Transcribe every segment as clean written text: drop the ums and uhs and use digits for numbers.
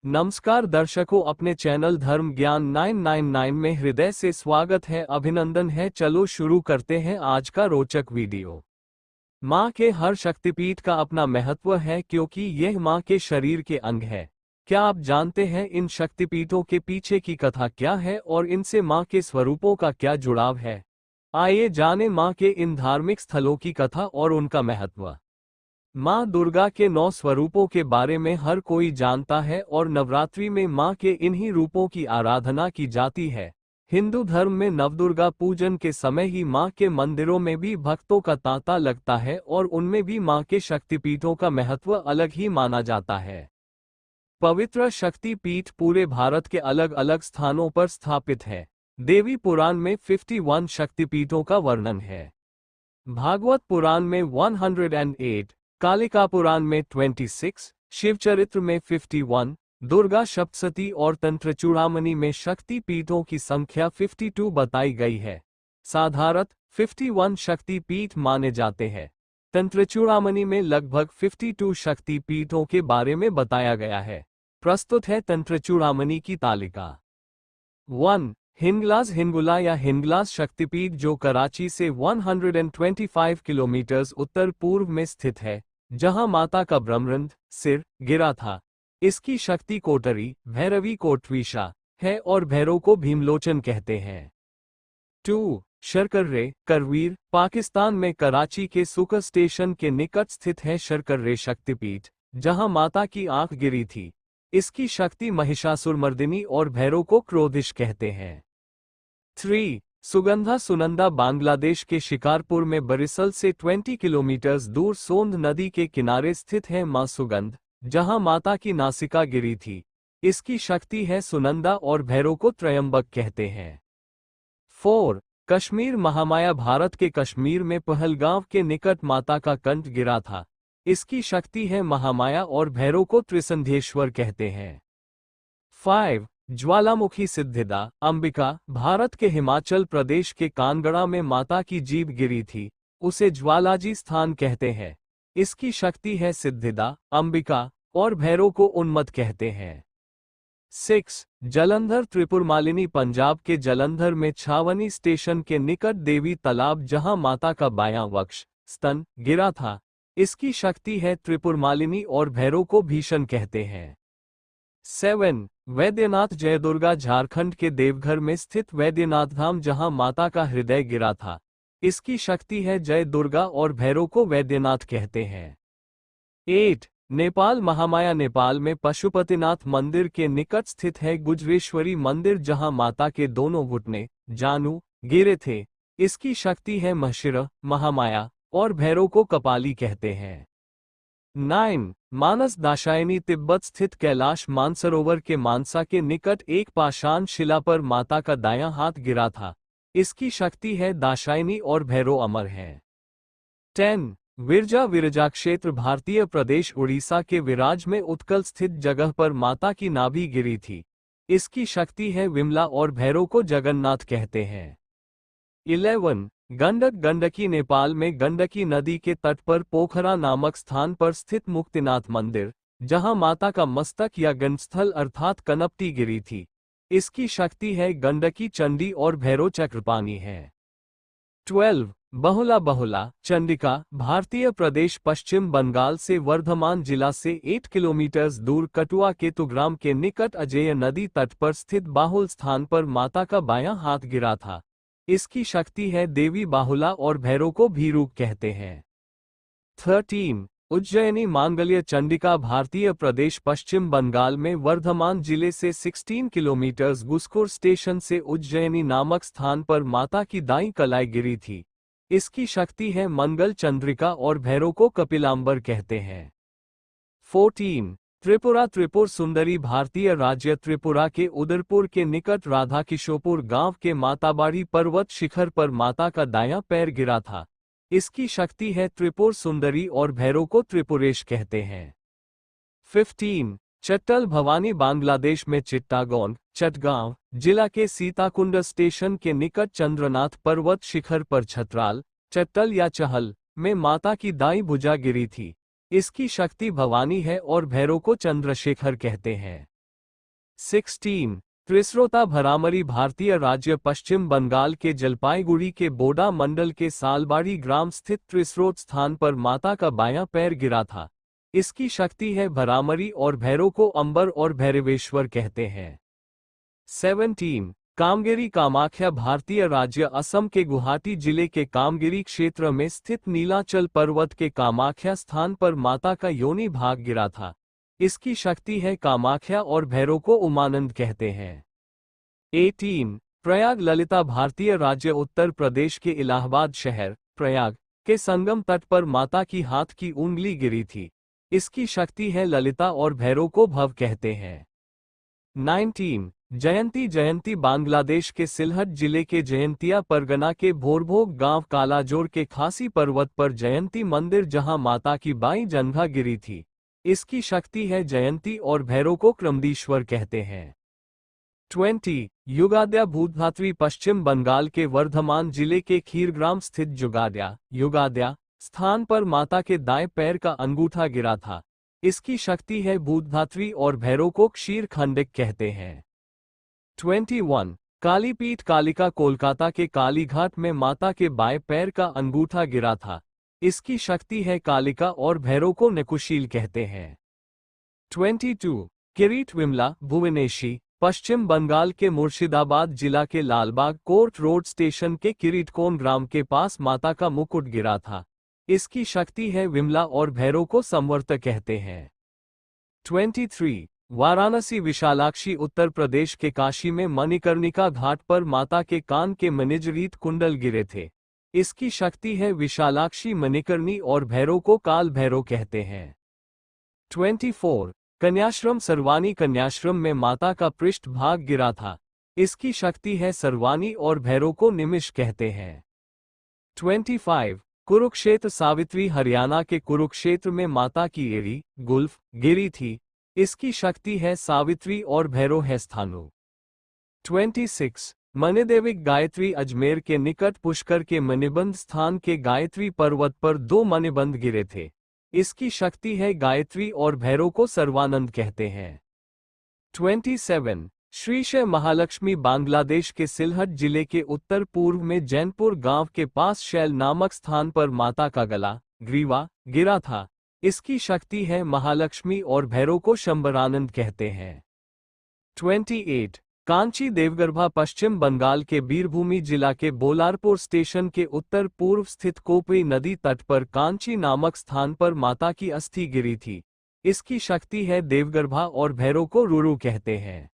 नमस्कार दर्शकों, अपने चैनल धर्म ज्ञान 999 में हृदय से स्वागत है, अभिनंदन है। चलो शुरू करते हैं आज का रोचक वीडियो। माँ के हर शक्तिपीठ का अपना महत्व है क्योंकि यह माँ के शरीर के अंग है। क्या आप जानते हैं इन शक्तिपीठों के पीछे की कथा क्या है और इनसे माँ के स्वरूपों का क्या जुड़ाव है? आइए जानें माँ के इन धार्मिक स्थलों की कथा और उनका महत्व। माँ दुर्गा के 9 स्वरूपों के बारे में हर कोई जानता है और नवरात्रि में माँ के इन्हीं रूपों की आराधना की जाती है। हिंदू धर्म में नवदुर्गा पूजन के समय ही माँ के मंदिरों में भी भक्तों का तांता लगता है और उनमें भी माँ के शक्तिपीठों का महत्व अलग ही माना जाता है। पवित्र शक्तिपीठ पूरे भारत के अलग अलग स्थानों पर स्थापित है। देवी पुराण में 51 शक्तिपीठों का वर्णन है। भागवत पुराण में 108, कालिका पुराण में 26, शिवचरित्र में 51, दुर्गा सप्तशती और तंत्रचूड़ामणि में शक्ति पीठों की संख्या 52 बताई गई है। साधारण 51 शक्ति पीठ माने जाते हैं। तंत्रचूड़ामणि में लगभग 52 शक्ति पीठों के बारे में बताया गया है। प्रस्तुत है तंत्रचूड़ामणि की तालिका। 1. हिंगलाज हिंगुला या हिंगलाज शक्तिपीठ, जो कराची से 125 किलोमीटर उत्तर पूर्व में स्थित है, जहां माता का ब्रह्मरंध्र सिर गिरा था। इसकी शक्ति कोटरी भैरवी कोटवीशा है और भैरव को भीमलोचन कहते हैं। 2. शरकर्रे करवीर, पाकिस्तान में कराची के सुकर स्टेशन के निकट स्थित है शरकर्रे शक्तिपीठ, जहां माता की आंख गिरी थी। इसकी शक्ति महिषासुरमर्दिनी और भैरव को क्रोधिश कहते हैं। 3. सुगंधा सुनंदा, बांग्लादेश के शिकारपुर में बरिसल से 20 किलोमीटर दूर सोंध नदी के किनारे स्थित है मां सुगंध, जहां माता की नासिका गिरी थी। इसकी शक्ति है सुनंदा और भैरव को त्रयंबक कहते हैं। 4. कश्मीर महामाया, भारत के कश्मीर में पहलगांव के निकट माता का कंठ गिरा था। इसकी शक्ति है महामाया और भैरव को त्रिसंध्येश्वर कहते हैं। 5. ज्वालामुखी सिद्धिदा अंबिका, भारत के हिमाचल प्रदेश के कानगड़ा में माता की जीभ गिरी थी। उसे ज्वालाजी स्थान कहते हैं। इसकी शक्ति है सिद्धिदा अंबिका और भैरव को उन्मत्त कहते हैं। 6. जलंधर त्रिपुरमालिनी, पंजाब के जलंधर में छावनी स्टेशन के निकट देवी तालाब, जहां माता का बायां वक्ष स्तन गिरा था। इसकी शक्ति है त्रिपुरमालिनी और भैरव को भीषण कहते हैं। 7. वैद्यनाथ जयदुर्गा, झारखंड के देवघर में स्थित वैद्यनाथ धाम, जहां माता का हृदय गिरा था। इसकी शक्ति है जय दुर्गा और भैरव को वैद्यनाथ कहते हैं। 8. नेपाल महामाया, नेपाल में पशुपतिनाथ मंदिर के निकट स्थित है गुजरेश्वरी मंदिर, जहां माता के दोनों घुटने जानू गिरे थे। इसकी शक्ति है महिषिर महामाया और भैरव को कपाली कहते हैं। 9. मानस दाशायनी, तिब्बत स्थित कैलाश मानसरोवर के मानसा के निकट एक पाषाण शिला पर माता का दायां हाथ गिरा था। इसकी शक्ति है दाशायनी और भैरव अमर है। 10. विरजा विरजा क्षेत्र, भारतीय प्रदेश उड़ीसा के विराज में उत्कल स्थित जगह पर माता की नाभि गिरी थी। इसकी शक्ति है विमला और भैरव को जगन्नाथ कहते हैं। 11. गंडक गंडकी, नेपाल में गंडकी नदी के तट पर पोखरा नामक स्थान पर स्थित मुक्तिनाथ मंदिर, जहां माता का मस्तक या गंडस्थल अर्थात कनपटी गिरी थी। इसकी शक्ति है गंडकी चंडी और भैरव चक्रपाणी है। 12. बहुला बहुला चंडिका, भारतीय प्रदेश पश्चिम बंगाल से वर्धमान जिला से 8 किलोमीटर दूर कटुआ केतुग्राम के निकट अजेय नदी तट पर स्थित बाहुल स्थान पर माता का बायां हाथ गिरा था। इसकी शक्ति है देवी बाहुला और भैरव को भीरूप कहते हैं। 13. उज्जैनी मांगल्य चंडिका, भारतीय प्रदेश पश्चिम बंगाल में वर्धमान जिले से 16 किलोमीटर गुस्कुर स्टेशन से उज्जैनी नामक स्थान पर माता की दाईं कलाई गिरी थी। इसकी शक्ति है मंगल चंद्रिका और भैरव को कपिलांबर कहते हैं। 14. त्रिपुरा त्रिपुर सुंदरी, भारतीय राज्य त्रिपुरा के उदयपुर के निकट राधाकिशोपुर गांव के माताबाड़ी पर्वत शिखर पर माता का दायां पैर गिरा था। इसकी शक्ति है त्रिपुर सुंदरी और भैरव को त्रिपुरेश कहते हैं। 15. चट्टल भवानी, बांग्लादेश में चिट्टागोंग चटगांव जिला के सीताकुंड स्टेशन के निकट चंद्रनाथ पर्वत शिखर पर छतराल चट्टल या चहल में माता की दाईं भुजा गिरी थी। इसकी शक्ति भवानी है और भैरव को चंद्रशेखर कहते हैं। 16. त्रिस्रोता भरामरी भारतीय राज्य पश्चिम बंगाल के जलपाईगुड़ी के बोडा मंडल के सालबाड़ी ग्राम स्थित त्रिस्रोत स्थान पर माता का बायां पैर गिरा था। इसकी शक्ति है भरामरी और भैरव को अंबर और भैरवेश्वर कहते हैं। 17. कामगिरी कामाख्या भारतीय राज्य असम के गुवाहाटी जिले के कामगिरी क्षेत्र में स्थित नीलाचल पर्वत के कामाख्या स्थान पर माता का योनि भाग गिरा था। इसकी शक्ति है कामाख्या और भैरव को उमानंद कहते हैं। 18. प्रयाग ललिता भारतीय राज्य उत्तर प्रदेश के इलाहाबाद शहर प्रयाग के संगम तट पर माता की हाथ की उंगली गिरी थी। इसकी शक्ति है ललिता और भैरव को भव कहते हैं। 19. जयंती जयंती बांग्लादेश के सिलहट जिले के जयंतिया परगना के भोरभोग गांव कालाजोर के खासी पर्वत पर जयंती मंदिर जहां माता की बाईं जंघा गिरी थी। इसकी शक्ति है जयंती और भैरव को क्रमदीश्वर कहते हैं। 20. युगाद्या भूतधात्री पश्चिम बंगाल के वर्धमान जिले के खीरग्राम स्थित युगाद्या स्थान पर माता के दाएं पैर का अंगूठा गिरा था। इसकी शक्ति है भूतधात्री और भैरव को क्षीर खंडिक कहते हैं। 21. कालीपीठ कालिका कोलकाता के कालीघाट में माता के बाएं पैर का अंगूठा गिरा था। इसकी शक्ति है कालिका और भैरव को नकुशील कहते हैं। 22. किरीट विमला भुवनेशी पश्चिम बंगाल के मुर्शिदाबाद जिला के लालबाग कोर्ट रोड स्टेशन के किरीटकोन ग्राम के पास माता का मुकुट गिरा था। इसकी शक्ति है विमला और भैरव को संवर्त कहते हैं। 23. वाराणसी विशालाक्षी उत्तर प्रदेश के काशी में मणिकर्णिका घाट पर माता के कान के मणिजरीत कुंडल गिरे थे। इसकी शक्ति है विशालाक्षी मणिकर्णी और भैरव को काल भैरव कहते हैं। 24. कन्याश्रम सर्वानी कन्याश्रम में माता का पृष्ठ भाग गिरा था। इसकी शक्ति है सर्वानी और भैरव को निमिष कहते हैं। 25. कुरुक्षेत्र सावित्री हरियाणा के कुरुक्षेत्र में माता की एड़ी गुल्फ गिरी थी। इसकी शक्ति है सावित्री और भैरव है स्थानु। 26. मणिदेविक गायत्री अजमेर के निकट पुष्कर के मणिबंध स्थान के गायत्री पर्वत पर 2 मणिबंध गिरे थे। इसकी शक्ति है गायत्री और भैरव को सर्वानंद कहते हैं। 27. श्रीशय महालक्ष्मी बांग्लादेश के सिलहट जिले के उत्तर पूर्व में जैनपुर गांव के पास शैल नामक स्थान पर माता का गला ग्रीवा गिरा था। इसकी शक्ति है महालक्ष्मी और भैरव को शंबरानंद कहते हैं। 28. कांची देवगर्भा पश्चिम बंगाल के बीरभूमि जिला के बोलारपुर स्टेशन के उत्तर पूर्व स्थित कोपई नदी तट पर कांची नामक स्थान पर माता की अस्थि गिरी थी। इसकी शक्ति है देवगर्भा और भैरव को रुरु कहते हैं।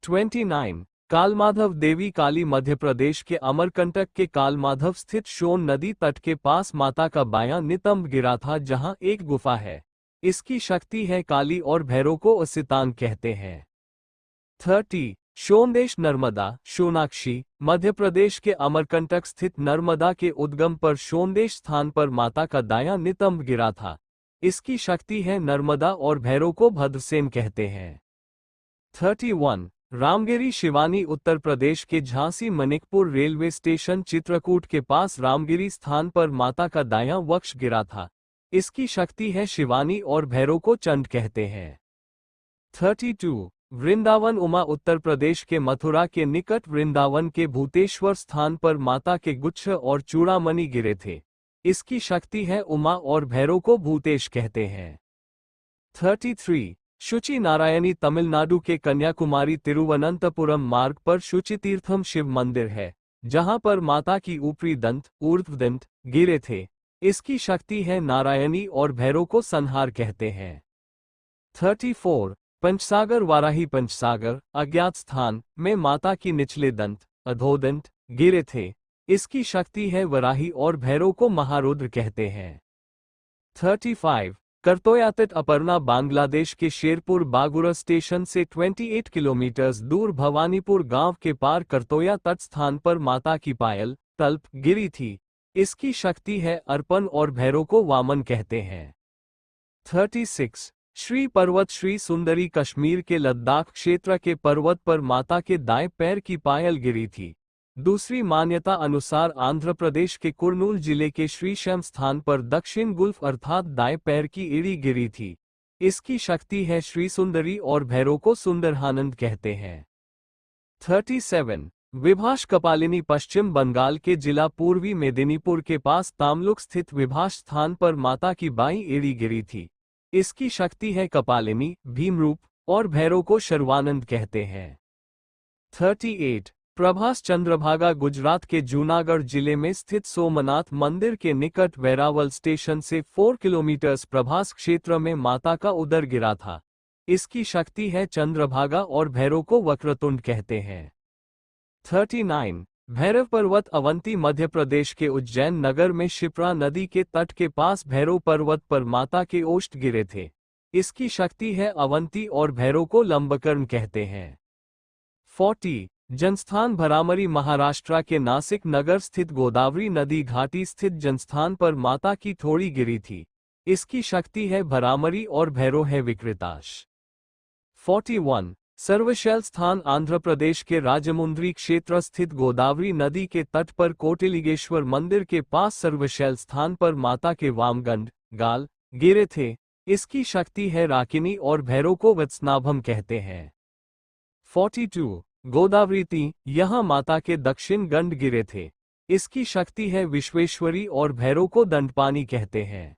29. कालमाधव देवी काली मध्य प्रदेश के अमरकंटक के कालमाधव स्थित सोन नदी तट के पास माता का बायां नितंब गिरा था जहां एक गुफा है। इसकी शक्ति है काली और भैरव को असितांग कहते हैं। 30. सोनदेश नर्मदा सोनाक्षी मध्य प्रदेश के अमरकंटक स्थित नर्मदा के उद्गम पर सोनदेश स्थान पर माता का दायां नितंब गिरा था। इसकी शक्ति है नर्मदा और भैरव को भद्रसेन कहते हैं। 31. रामगिरी शिवानी उत्तर प्रदेश के झांसी मनिकपुर रेलवे स्टेशन चित्रकूट के पास रामगिरी स्थान पर माता का दायां वक्ष गिरा था। इसकी शक्ति है शिवानी और भैरव को चंड कहते हैं। 32. वृंदावन उमा उत्तर प्रदेश के मथुरा के निकट वृंदावन के भूतेश्वर स्थान पर माता के गुच्छ और चूड़ामणि गिरे थे। इसकी शक्ति है उमा और भैरव को भूतेश कहते हैं। 33. शुचि नारायणी तमिलनाडु के कन्याकुमारी तिरुवनंतपुरम मार्ग पर शुचितीर्थम शिव मंदिर है जहां पर माता की ऊपरी दंत ऊर्ध्वदंत गिरे थे। इसकी शक्ति है नारायणी और भैरव को संहार कहते हैं। 34. पंचसागर वाराही पंचसागर अज्ञात स्थान में माता की निचले दंत अधोदंत गिरे थे। इसकी शक्ति है वराही और भैरव को महारुद्र कहते हैं। 35. करतोयातिट अपर्णा बांग्लादेश के शेरपुर बागुरा स्टेशन से 28 किलोमीटर दूर भवानीपुर गांव के पार करतोया तट स्थान पर माता की पायल तल्प गिरी थी। इसकी शक्ति है अर्पण और भैरव को वामन कहते हैं। 36. श्री पर्वत श्री सुंदरी कश्मीर के लद्दाख क्षेत्र के पर्वत पर माता के दाएं पैर की पायल गिरी थी। दूसरी मान्यता अनुसार आंध्र प्रदेश के कुर्नूल जिले के श्रीशैम स्थान पर दक्षिण गुल्फ अर्थात दाएं पैर की एड़ी गिरी थी। इसकी शक्ति है श्री सुंदरी और भैरव को सुंदरहानंद कहते हैं। 37 विभाष कपालिनी पश्चिम बंगाल के जिला पूर्वी मेदिनीपुर के पास तामलुक स्थित विभाष स्थान पर माता की बाईं एड़ी गिरी थी। इसकी शक्ति है कपालिनी, भीमरूप और भैरव को शर्वानंद कहते हैं। 38 प्रभास चंद्रभागा गुजरात के जूनागढ़ जिले में स्थित सोमनाथ मंदिर के निकट वेरावल स्टेशन से 4 किलोमीटर प्रभास क्षेत्र में माता का उदर गिरा था। इसकी शक्ति है चंद्रभागा और भैरव को वक्रतुंड कहते हैं। 39 भैरव पर्वत अवंती मध्य प्रदेश के उज्जैन नगर में शिप्रा नदी के तट के पास भैरव पर्वत पर माता के ओष्ठ गिरे थे। इसकी शक्ति है अवंती और भैरव को लंबकर्ण कहते हैं। 40 जनस्थान भरामरी महाराष्ट्र के नासिक नगर स्थित गोदावरी नदी घाटी स्थित जनस्थान पर माता की थोड़ी गिरी थी। इसकी शक्ति है भरामरी और भैरव है विकृताश। 41 सर्वशैल स्थान आंध्र प्रदेश के राजमुंद्री क्षेत्र स्थित गोदावरी नदी के तट पर कोटिलिंगेश्वर मंदिर के पास सर्वशैल स्थान पर माता के वामगंड गाल गिरे थे। इसकी शक्ति है राकिनी और भैरव को वत्सनाभम कहते हैं। 42 गोदावरी यहाँ माता के दक्षिण गंड गिरे थे। इसकी शक्ति है विश्वेश्वरी और भैरव को दंडपानी कहते हैं।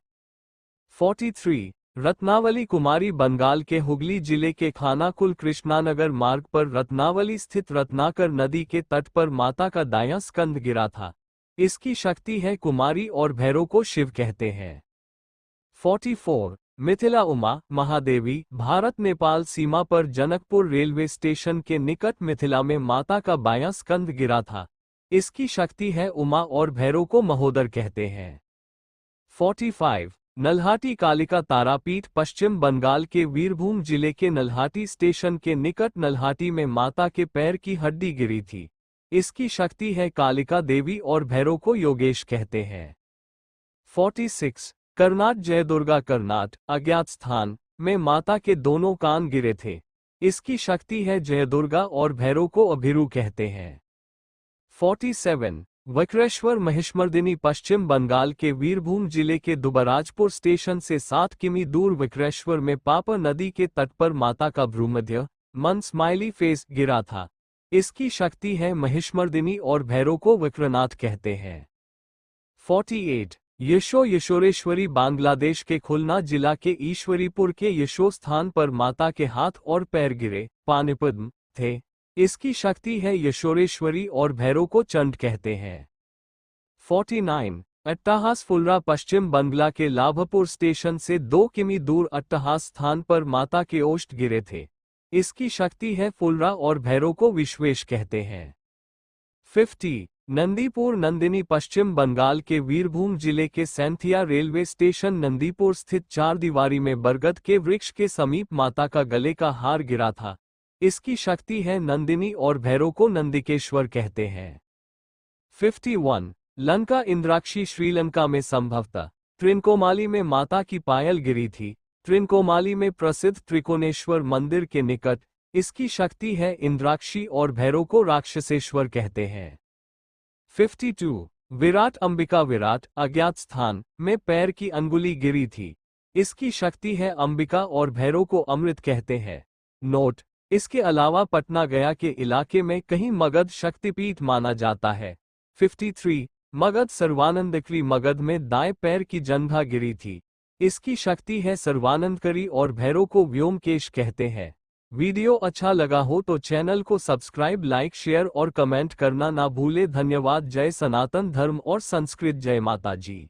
43 रत्नावली कुमारी बंगाल के हुगली जिले के खानाकुल कृष्णानगर मार्ग पर रत्नावली स्थित रत्नाकर नदी के तट पर माता का दायां स्कंद गिरा था। इसकी शक्ति है कुमारी और भैरव को शिव कहते हैं। 44 मिथिला उमा महादेवी भारत नेपाल सीमा पर जनकपुर रेलवे स्टेशन के निकट मिथिला में माता का बायां स्कंद गिरा था। इसकी शक्ति है उमा और भैरव को महोदर कहते हैं। 45 नल्हाटी कालिका तारापीठ पश्चिम बंगाल के वीरभूम जिले के नल्हाटी स्टेशन के निकट नल्हाटी में माता के पैर की हड्डी गिरी थी। इसकी शक्ति है कालिका देवी और भैरव को योगेश कहते हैं। 46 कर्नाट जयदुर्गा कर्नाट अज्ञात स्थान में माता के दोनों कान गिरे थे। इसकी शक्ति है जयदुर्गा और भैरव को अभिरू कहते हैं। 47 वक्रेश्वर महिषमर्दिनी पश्चिम बंगाल के वीरभूम जिले के दुबराजपुर स्टेशन से 7 किमी दूर वक्रेश्वर में पापा नदी के तट पर माता का भ्रूमध्य मन स्माइली फेस गिरा था। इसकी शक्ति है महिषमर्दिनी और भैरव को वक्रनाथ कहते हैं। 48 यशो यशोरेश्वरी बांग्लादेश के खुलना जिला के ईश्वरीपुर के यशो स्थान पर माता के हाथ और पैर गिरे पानिपद्म थे। इसकी शक्ति है यशोरेश्वरी और भैरव को चंड कहते हैं। 49 अट्टहास फुलरा पश्चिम बंगला के लाभपुर स्टेशन से 2 किमी दूर अट्टहास स्थान पर माता के ओष्ठ गिरे थे। इसकी शक्ति है फुलरा और भैरव को विश्वेश कहते हैं। 50 नंदीपुर नंदिनी पश्चिम बंगाल के वीरभूम जिले के सैंथिया रेलवे स्टेशन नंदीपुर स्थित 4 दीवारी में बरगद के वृक्ष के समीप माता का गले का हार गिरा था। इसकी शक्ति है नंदिनी और भैरव को नंदिकेश्वर कहते हैं। 51 लंका इंद्राक्षी श्रीलंका में संभवतः त्रिनकोमाली में माता की पायल गिरी थी। त्रिनकोमाली में प्रसिद्ध त्रिकोणेश्वर मंदिर के निकट इसकी शक्ति है इंद्राक्षी और भैरव को राक्षसेश्वर कहते हैं। 52 विराट अंबिका विराट अज्ञात स्थान में पैर की अंगुली गिरी थी। इसकी शक्ति है अंबिका और भैरव को अमृत कहते हैं। नोट इसके अलावा पटना गया के इलाके में कहीं मगध शक्तिपीठ माना जाता है। 53 मगध सर्वानंदकरी मगध में दाएं पैर की जंघा गिरी थी। इसकी शक्ति है सर्वानंदकरी और भैरव को व्योमकेश कहते हैं। वीडियो अच्छा लगा हो तो चैनल को सब्सक्राइब लाइक शेयर और कमेंट करना ना भूले। धन्यवाद। जय सनातन धर्म और संस्कृत। जय माता जी।